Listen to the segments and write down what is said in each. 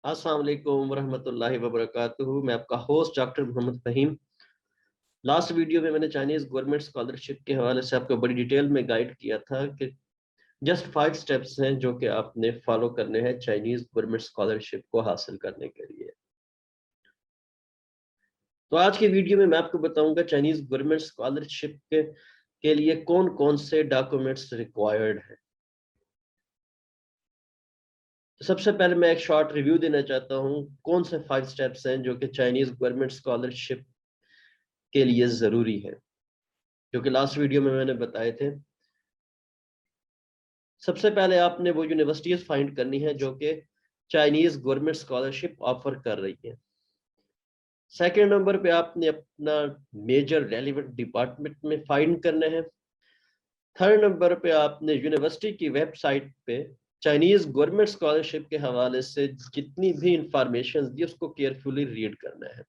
अस्सलाम वालेकुम वरहमतुल्लाहि वबरकातुहू। मैं आपका host doctor Mohammad Faheem. Last video में मैंने चाइनीज़ गवर्नमेंट स्कॉलरशिप के हवाले से आपको बड़ी डिटेल में गाइड किया था कि जस्ट 5 स्टेप्स हैं जो कि आपने फॉलो करने हैं चाइनीज़ गवर्नमेंट स्कॉलरशिप को हासिल करने के लिए। तो आज के वीडियो में मैं आपको बताऊंगा चाइनीज़ गवर्नमेंट स्कॉलरशिप के लिए कौन-कौन से डॉक्यूमेंट्स रिक्वायर्ड हैं। तो सबसे पहले मैं एक शॉर्ट रिव्यू देना चाहता हूँ कौन से 5 स्टेप्स हैं जो कि चाइनीज़ गवर्नमेंट स्कॉलरशिप के लिए ज़रूरी है, जो कि लास्ट वीडियो में मैंने बताए थे। सबसे पहले आपने वो यूनिवर्सिटीज फाइंड करनी है जो कि चाइनीज गवर्नमेंट स्कॉलरशिप ऑफर कर रही है। सेकंड नंबर पे आपने अपना मेजर रेलिवेंट डिपार्टमेंट में फाइंड करना है। थर्ड नंबर पे आपने यूनिवर्सिटी की वेबसाइट पे चाइनीज गवर्नमेंट स्कॉलरशिप के हवाले से जितनी भी इंफॉर्मेशन दी उसको केयरफुली रीड करना है।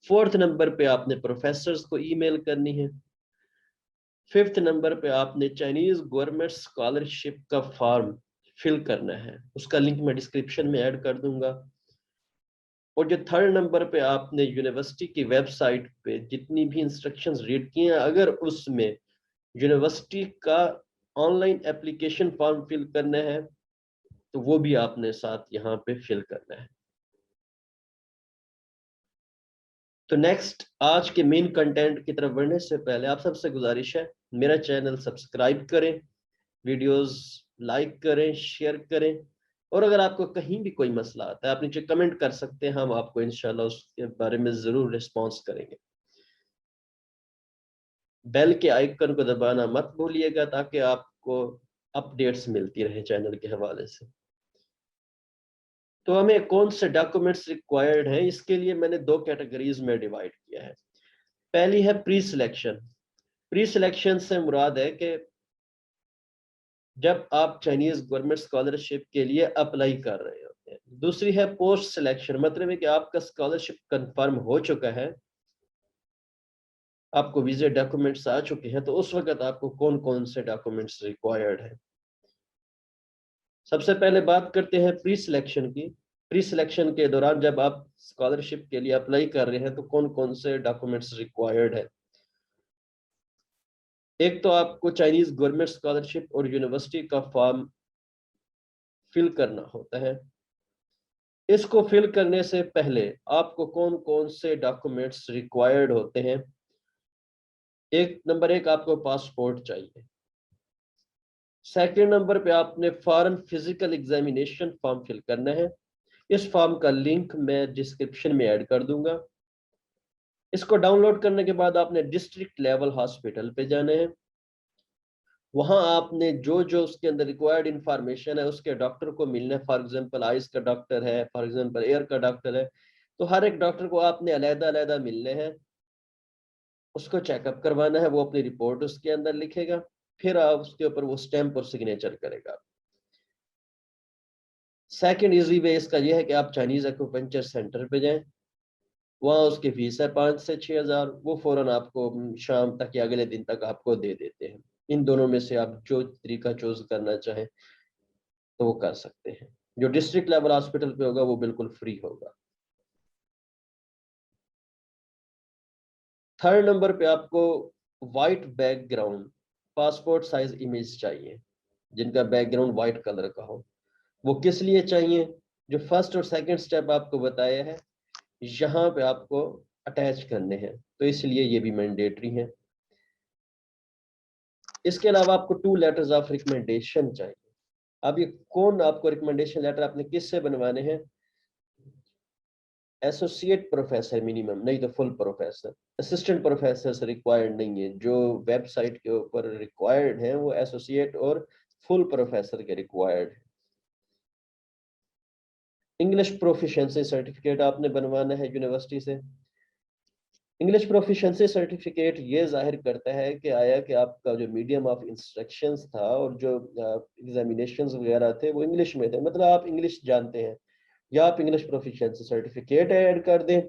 फोर्थ नंबर पे आपने प्रोफेसर्स को ईमेल करनी है। फिफ्थ नंबर पे आपने चाइनीज गवर्नमेंट स्कॉलरशिप का फॉर्म फिल करना है, उसका लिंक मैं डिस्क्रिप्शन में ऐड कर दूंगा। और जो थर्ड नंबर पे आपने यूनिवर्सिटी की वेबसाइट पे जितनी भी इंस्ट्रक्शंस रीड किए हैं, अगर उसमें यूनिवर्सिटी का ऑनलाइन एप्लीकेशन फॉर्म फिल करना है तो वो भी आपने साथ यहाँ पे फिल करना है। तो नेक्स्ट आज के मेन कंटेंट की तरफ बढ़ने से पहले आप सबसे गुजारिश है मेरा चैनल सब्सक्राइब करें, वीडियोस लाइक करें, शेयर करें, और अगर आपको कहीं भी कोई मसला आता है आप नीचे कमेंट कर सकते हैं, हम आपको इंशाल्लाह उसके बारे में जरूर रिस्पॉन्स करेंगे। बेल के आइकन को दबाना मत भूलिएगा ताकि आपको अपडेट्स मिलती रहे चैनल के हवाले से। तो हमें कौन से डॉक्यूमेंट्स रिक्वायर्ड हैं, इसके लिए मैंने दो कैटेगरीज में डिवाइड किया है। पहली है प्री सिलेक्शन। प्री सिलेक्शन से मुराद है कि जब आप चाइनीज गवर्नमेंट स्कॉलरशिप के लिए अप्लाई कर रहे होते हैं। दूसरी है पोस्ट सिलेक्शन, मतलब है कि आपका स्कॉलरशिप कंफर्म हो चुका है, आपको वीजा डॉक्यूमेंट्स आ चुके हैं, तो उस वक्त आपको कौन कौन से डॉक्यूमेंट्स रिक्वायर्ड है। सबसे पहले बात करते हैं प्री सिलेक्शन की। प्री सिलेक्शन के दौरान जब आप स्कॉलरशिप के लिए अप्लाई कर रहे हैं तो कौन कौन से डॉक्यूमेंट्स रिक्वायर्ड है। एक तो आपको चाइनीज गवर्नमेंट स्कॉलरशिप और यूनिवर्सिटी का फॉर्म फिल करना होता है। इसको फिल करने से पहले आपको कौन कौन से डॉक्यूमेंट्स रिक्वायर्ड होते हैं। नंबर एक आपको पासपोर्ट चाहिए। सेकंड नंबर पे आपने foreign physical examination form fill करना है। इस फॉर्म का लिंक मैं डिस्क्रिप्शन में ऐड कर दूंगा। इसको डाउनलोड करने के बाद आपने डिस्ट्रिक्ट लेवल हॉस्पिटल पे जाना है। वहां आपने जो जो उसके अंदर रिक्वायर्ड इंफॉर्मेशन है उसके डॉक्टर को मिलना है। फॉर एग्जांपल आइज का डॉक्टर है, फॉर एग्जांपल एयर का डॉक्टर है, तो हर एक डॉक्टर को आपने अलग अलग मिलने हैं, उसको चेकअप करवाना है, वो अपनी रिपोर्ट उसके अंदर लिखेगा, फिर आप उसके ऊपर वो स्टैंप और सिग्नेचर करेगा। सेकंड इजी वे इसका यह है कि आप चाइनीज एक्यूपंक्चर सेंटर पे जाएं, वहाँ उसकी फीस है 5 से 6 हज़ार, वो फौरन आपको शाम तक या अगले दिन तक आपको दे देते हैं। इन दोनों में से आप जो तरीका चूज करना चाहें तो वो कर सकते हैं। जो डिस्ट्रिक्ट लेवल हॉस्पिटल पे होगा वो बिल्कुल फ्री होगा। थर्ड नंबर पे आपको white background passport size image चाहिए, जिनका बैकग्राउंड वाइट कलर का हो। वो किस लिए चाहिए, जो फर्स्ट और सेकंड स्टेप आपको बताया है यहाँ पे आपको अटैच करने हैं, तो इसलिए ये भी मैंडेटरी है। इसके अलावा आपको 2 लेटर्स ऑफ रिकमेंडेशन चाहिए। अब ये कौन आपको रिकमेंडेशन लेटर आपने किससे बनवाने हैं। एसोसिएट प्रोफेसर मिनिमम, नहीं तो फुल प्रोफेसर। असिस्टेंट प्रोफेसर से रिक्वायर्ड नहीं है। जो वेबसाइट के ऊपर रिक्वायर्ड है वो एसोसिएट और फुल प्रोफेसर के रिक्वायर्ड है। इंग्लिश प्रोफिशिएंसी सर्टिफिकेट आपने बनवाना है यूनिवर्सिटी से। इंग्लिश प्रोफिशिएंसी सर्टिफिकेट ये जाहिर करता है कि आया कि आपका जो मीडियम ऑफ इंस्ट्रक्शंस था और जो एग्जामिनेशंस वगैरह थे वो इंग्लिश में थे, मतलब आप इंग्लिश जानते हैं, या आप इंग्लिश प्रोफिशिएंसी सर्टिफिकेट ऐड कर दें।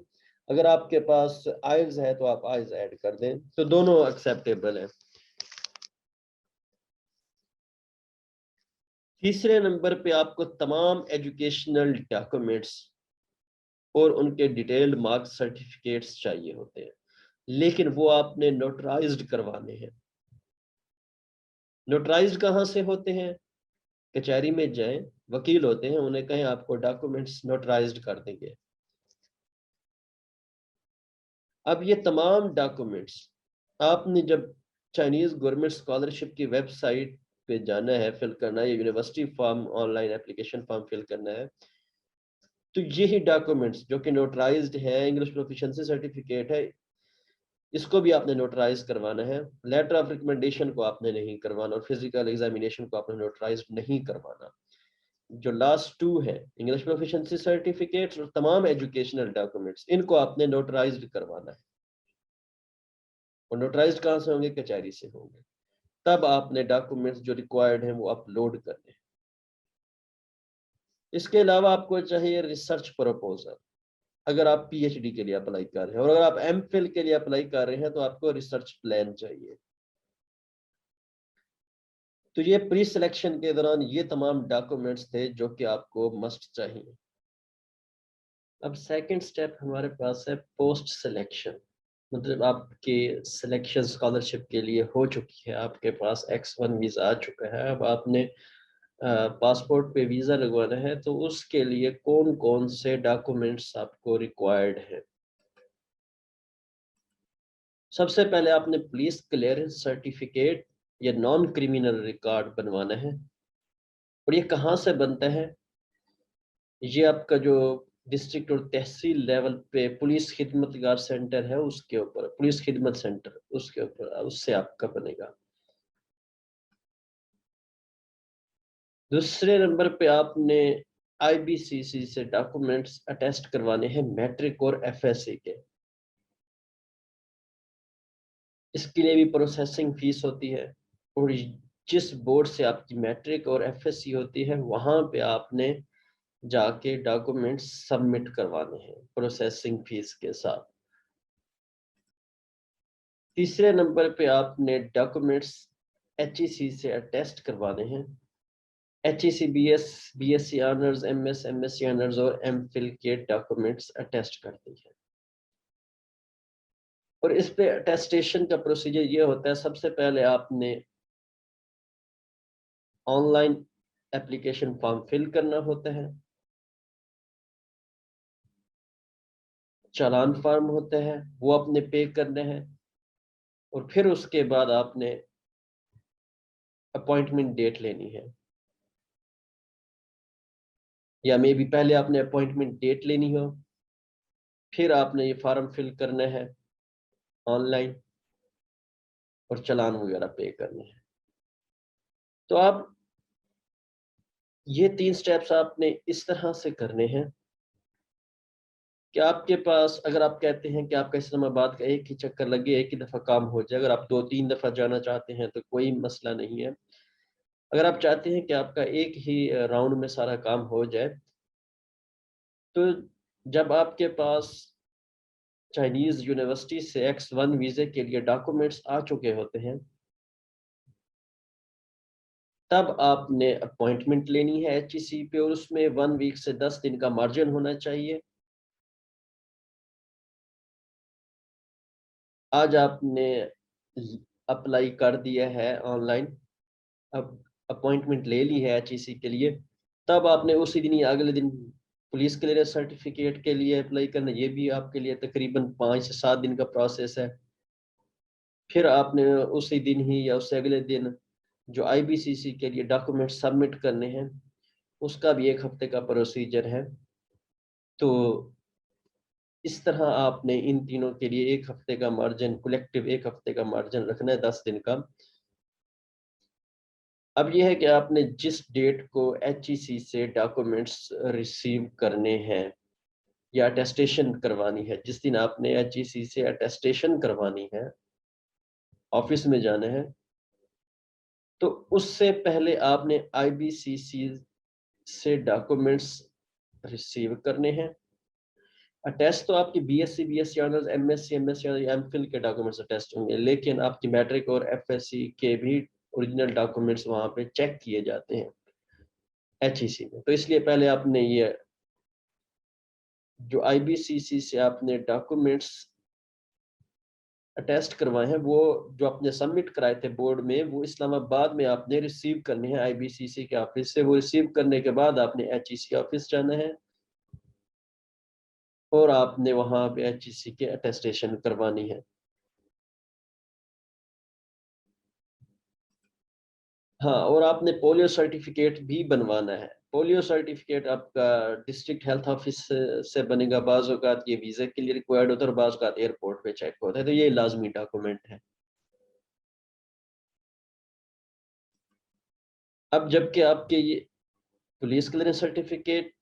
अगर आपके पास आइल्स है तो आप आइल्स ऐड कर दें, तो दोनों एक्सेप्टेबल है। तीसरे नंबर पे आपको तमाम एजुकेशनल डॉक्यूमेंट्स और उनके डिटेल्ड मार्क्स सर्टिफिकेट्स चाहिए होते हैं, लेकिन वो आपने नोटराइज्ड करवाने हैं। नोटराइज्ड कहाँ से होते हैं? कचहरी में जाएं, वकील होते हैं, उन्हें कहें आपको डॉक्यूमेंट्स नोटराइज्ड कर देंगे। अब ये तमाम डॉक्यूमेंट्स आपने जब चाइनीज गवर्नमेंट स्कॉलरशिप की वेबसाइट पे जाना है, फिल करना है, university form online application form fill करना है, तो यही डॉक्यूमेंट्स जो कि नोटराइज्ड है, इंग्लिश प्रोफिशिएंसी सर्टिफिकेट है, इसको भी आपने नोटराइज करवाना है। लेटर ऑफ रिकमेंडेशन को आपने नहीं करवाना और फिजिकल एग्जामिनेशन को आपने नोटराइज नहीं करवाना। जो लास्ट टू है, इंग्लिश प्रोफिशिएंसी सर्टिफिकेट्स और तमाम एजुकेशनल डॉक्यूमेंट्स, इनको आपने नोटराइज्ड करवाना है। और नोटराइज्ड कहाँ से होंगे? कचहरी से होंगे। तब आपने डॉक्यूमेंट्स जो रिक्वायर्ड हैं वो अपलोड करने हैं। इसके अलावा आपको चाहिए रिसर्च प्रपोजल। अगर आप पीएचडी के लिए अप्लाई कर रहे हैं और अगर आप एमफिल के लिए अप्लाई कर रहे हैं तो आपको रिसर्च प्लान चाहिए। तो ये प्री सिलेक्शन के दौरान ये तमाम डॉक्यूमेंट्स थे जो कि आपको मस्ट चाहिए। अब सेकंड स्टेप हमारे पास है पोस्ट सिलेक्शन। मतलब आपके सिलेक्शन स्कॉलरशिप के लिए हो चुकी है, आपके पास X1 वीज़ा आ चुका है, अब आपने पासपोर्ट पे वीज़ा लगवाना है, तो उसके लिए कौन कौन से डॉक्यूमेंट्स आपको रिक्वायर्ड है? सबसे पहले आपने पुलिस क्लियरेंस सर्टिफिकेट या नॉन क्रिमिनल रिकॉर्ड बनवाना है। और ये कहाँ से बनता है? ये आपका जो डिस्ट्रिक्ट और तहसील लेवल पे पुलिस खिदमतगार सेंटर है उसके ऊपर, पुलिस खिदमत सेंटर उसके ऊपर, उससे आपका बनेगा। दूसरे नंबर पे आपने IBCC से डॉक्यूमेंट्स अटेस्ट करवाने हैं, मैट्रिक और FSC के। इसके लिए भी प्रोसेसिंग फीस होती है और जिस बोर्ड से आपकी मैट्रिक और FSC होती है वहां पे आपने जाके डॉक्यूमेंट्स सबमिट करवाने हैं प्रोसेसिंग फीस के साथ। तीसरे नंबर पे आपने डॉक्यूमेंट्स HEC से अटेस्ट करवाने हैं। HEC BSc honours, MSc honours और MPhil के डॉक्यूमेंट्स अटेस्ट करती है। और इस पे अटेस्टेशन का प्रोसीजर ये होता है, सबसे पहले आपने ऑनलाइन एप्लीकेशन फॉर्म फिल करना होता है, चालान फॉर्म होते हैं वो अपने पे करने हैं, और फिर उसके बाद आपने अपॉइंटमेंट डेट लेनी है, या मे बी पहले आपने अपॉइंटमेंट डेट लेनी हो, फिर आपने ये फॉर्म फिल करना है ऑनलाइन और चालान वगैरह पे करने हैं। तो आप ये 3 स्टेप्स आपने इस तरह से करने हैं कि आपके पास, अगर आप कहते हैं कि आपका इस्लामाबाद का एक ही चक्कर लगे, एक ही दफ़ा काम हो जाए, अगर आप 2-3 दफ़ा जाना चाहते हैं तो कोई मसला नहीं है। अगर आप चाहते हैं कि आपका एक ही राउंड में सारा काम हो जाए, तो जब आपके पास चाइनीज यूनिवर्सिटी से X1 वीज़े के लिए डॉक्यूमेंट्स आ चुके होते हैं, तब आपने अपॉइंटमेंट लेनी है HEC पे, और उसमें 1 वीक से 10 दिन का मार्जिन होना चाहिए। आज आपने अप्लाई कर दिया है ऑनलाइन, अब अपॉइंटमेंट ले ली है HEC के लिए, तब आपने उसी दिन या अगले दिन पुलिस क्लियरेंस सर्टिफिकेट के लिए अप्लाई करना। ये भी आपके लिए तकरीबन 5 से 7 दिन का प्रोसेस है। फिर आपने उसी दिन ही या उससे अगले दिन जो IBCC के लिए डॉक्यूमेंट सबमिट करने हैं, उसका भी 1 हफ्ते का प्रोसीजर है। तो इस तरह आपने इन तीनों के लिए 1 हफ्ते का मार्जिन, कलेक्टिव 1 हफ्ते का मार्जिन रखना है, 10 दिन का। अब यह है कि आपने जिस डेट को HEC से डॉक्यूमेंट्स रिसीव करने हैं या अटेस्टेशन करवानी है, जिस दिन आपने HEC से अटेस्टेशन करवानी है, ऑफिस में जाना है, तो उससे पहले आपने IBCC से डॉक्यूमेंट्स रिसीव करने हैं। अटेस्ट तो आपकी BSc ऑनर्स, MSc या MPhil के डॉक्यूमेंट्स अटेस्ट होंगे, लेकिन आपकी मैट्रिक और FSC के भी ओरिजिनल डॉक्यूमेंट्स वहाँ पे चेक किए जाते हैं। HEC में। तो इसलिए पहले आपने ये जो IBCC से आपने डॉक्यूमेंट्स अटेस्ट करवाए हैं, वो जो आपने सबमिट कराए थे बोर्ड में, वो इस्लामाबाद में आपने रिसीव करने हैं IBCC के ऑफिस से। वो रिसीव करने के बाद आपने HEC ऑफिस जाना है और आपने वहां पे HEC के अटेस्टेशन करवानी है। हाँ, और आपने पोलियो सर्टिफिकेट भी बनवाना है। पोलियो सर्टिफिकेट आपका डिस्ट्रिक्ट हेल्थ ऑफिस से बनेगा। बाज़ औक़ात ये वीज़ा के लिए रिक्वायर्ड होता है और बाज़ औक़ात एयरपोर्ट पे चेक होता है, तो ये लाजमी डॉक्यूमेंट है। अब जबकि आपके ये पुलिस क्लियरेंस सर्टिफिकेट,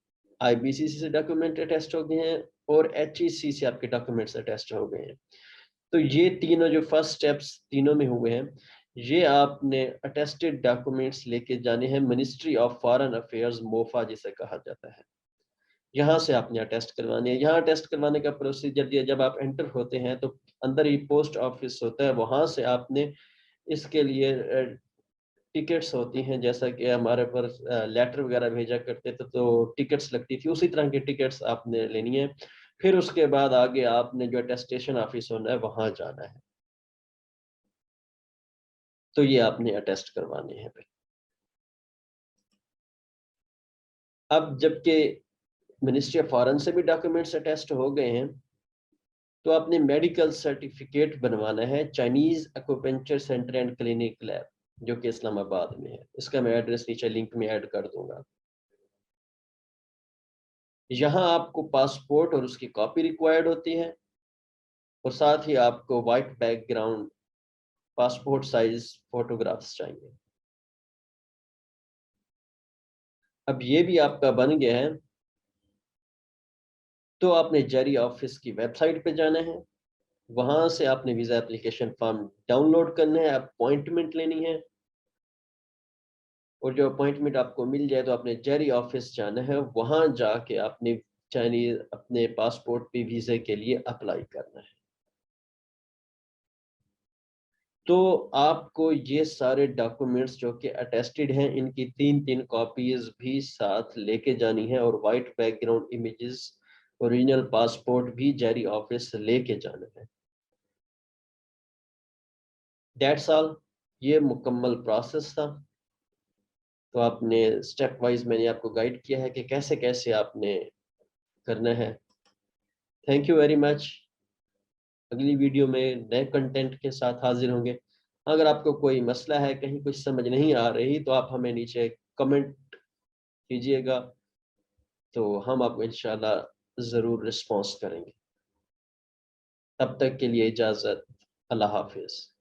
IBCC से डॉक्यूमेंट अटेस्ट हो गए हैं और HEC से आपके डॉक्यूमेंट्स अटेस्ट हो गए हैं, तो ये तीनों जो फर्स्ट स्टेप्स तीनों में हुए हैं, ये आपने अटेस्टेड डॉक्यूमेंट्स लेके जाने हैं ministry of foreign affairs, MOFA जिसे कहा जाता है। यहाँ से आपने अटेस्ट करवानी है। यहाँ अटेस्ट करवाने का प्रोसीजर ये, जब आप एंटर होते हैं तो अंदर ही पोस्ट ऑफिस होता है, वहां से आपने इसके लिए टिकट्स होती हैं, जैसा कि हमारे पर लेटर वगैरह भेजा करते थे तो टिकट्स लगती थी, उसी तरह की टिकट्स आपने लेनी है। फिर उसके बाद आगे आपने जो अटेस्टेशन ऑफिस होना है वहां जाना है, तो ये आपने अटेस्ट करवाने हैं। अब जबकि मिनिस्ट्री ऑफ फॉरेन से भी डॉक्यूमेंट्स अटेस्ट हो गए हैं, तो आपने मेडिकल सर्टिफिकेट बनवाना है Chinese acupuncture centre and clinic lab, जो कि इस्लामाबाद में है। इसका मैं एड्रेस नीचे लिंक में ऐड कर दूंगा। यहाँ आपको पासपोर्ट और उसकी कॉपी रिक्वायर्ड होती है, और साथ ही आपको white background passport size photographs चाहिए। अब ये भी आपका बन गया है, तो आपने जारी ऑफिस की वेबसाइट पे जाना है। वहां से आपने वीजा एप्लीकेशन फॉर्म डाउनलोड करना है, अपॉइंटमेंट लेनी है, और जो अपॉइंटमेंट आपको मिल जाए तो आपने जारी ऑफिस जाना है। वहां जाके आपने चाइनीज अपने पासपोर्ट पे वीजे के लिए अप्लाई करना है। तो आपको ये सारे डॉक्यूमेंट्स जो कि अटेस्टेड हैं, इनकी 3-3 कॉपीज भी साथ लेके जानी है, और white background images, original passport भी जारी ऑफिस से लेके जाना है। That's all. ये मुकम्मल प्रोसेस था। तो आपने स्टेप वाइज मैंने आपको गाइड किया है कि कैसे कैसे आपने करना है। Thank you very much. अगली वीडियो में नए कंटेंट के साथ हाजिर होंगे। अगर आपको कोई मसला है, कहीं कुछ समझ नहीं आ रही, तो आप हमें नीचे कमेंट कीजिएगा, तो हम आपको इंशाल्लाह ज़रूर रिस्पॉन्स करेंगे। तब तक के लिए इजाज़त। अल्लाह हाफिज़।